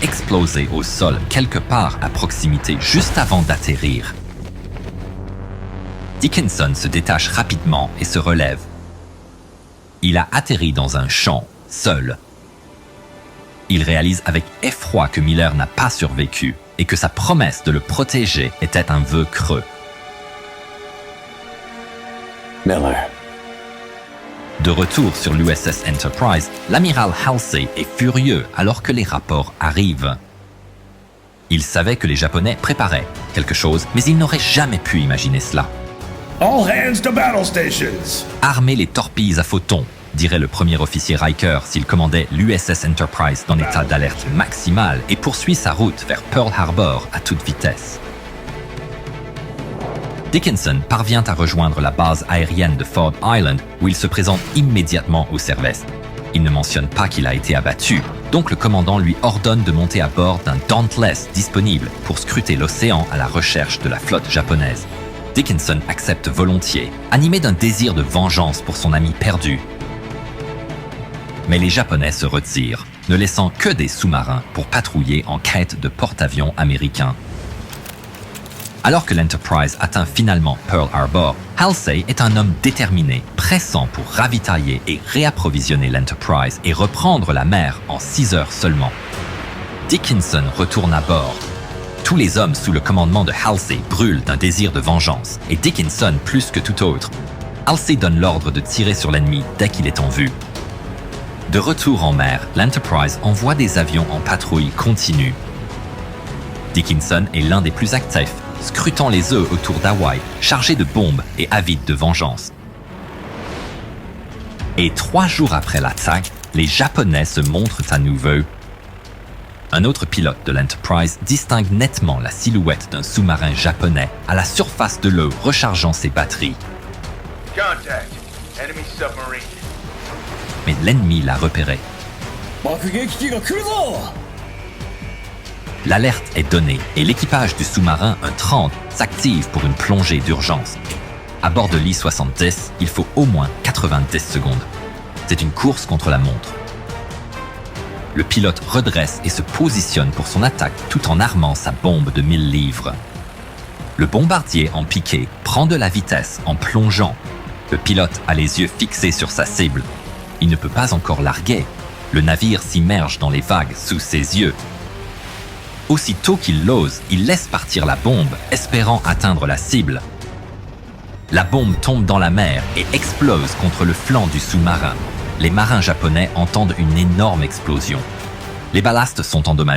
explosé au sol quelque part à proximité juste avant d'atterrir. Dickinson se détache rapidement et se relève. Il a atterri dans un champ, seul. Il réalise avec effroi que Miller n'a pas survécu et que sa promesse de le protéger était un vœu creux. Miller. De retour sur l'USS Enterprise, l'amiral Halsey est furieux alors que les rapports arrivent. Il savait que les Japonais préparaient quelque chose, mais il n'aurait jamais pu imaginer cela. All hands to battle stations! Armer les torpilles à photons, dirait le premier officier Riker s'il commandait l'USS Enterprise dans état d'alerte maximale et poursuit sa route vers Pearl Harbor à toute vitesse. Dickinson parvient à rejoindre la base aérienne de Ford Island où il se présente immédiatement au service. Il ne mentionne pas qu'il a été abattu, donc le commandant lui ordonne de monter à bord d'un Dauntless disponible pour scruter l'océan à la recherche de la flotte japonaise. Dickinson accepte volontiers, animé d'un désir de vengeance pour son ami perdu. Mais les Japonais se retirent, ne laissant que des sous-marins pour patrouiller en quête de porte-avions américains. Alors que l'Enterprise atteint finalement Pearl Harbor, Halsey est un homme déterminé, pressant pour ravitailler et réapprovisionner l'Enterprise et reprendre la mer en 6 heures seulement. Dickinson retourne à bord. Tous les hommes sous le commandement de Halsey brûlent d'un désir de vengeance, et Dickinson plus que tout autre. Halsey donne l'ordre de tirer sur l'ennemi dès qu'il est en vue. De retour en mer, l'Enterprise envoie des avions en patrouille continue. Dickinson est l'un des plus actifs, scrutant les œufs autour d'Hawaï, chargé de bombes et avide de vengeance. Et 3 jours après l'attaque, les Japonais se montrent à nouveau. Un autre pilote de l'Enterprise distingue nettement la silhouette d'un sous-marin japonais à la surface de l'eau rechargeant ses batteries. Contact. Enemy submarine. Mais l'ennemi l'a repéré. L'alerte est donnée et l'équipage du sous-marin, un 30, s'active pour une plongée d'urgence. À bord de l'I-70, il faut au moins 90 secondes. C'est une course contre la montre. Le pilote redresse et se positionne pour son attaque tout en armant sa bombe de 1000 livres. Le bombardier en piqué prend de la vitesse en plongeant. Le pilote a les yeux fixés sur sa cible. Il ne peut pas encore larguer. Le navire s'immerge dans les vagues sous ses yeux. Aussitôt qu'il l'ose, il laisse partir la bombe, espérant atteindre la cible. La bombe tombe dans la mer et explose contre le flanc du sous-marin. Les marins japonais entendent une énorme explosion. Les ballastes sont endommagés.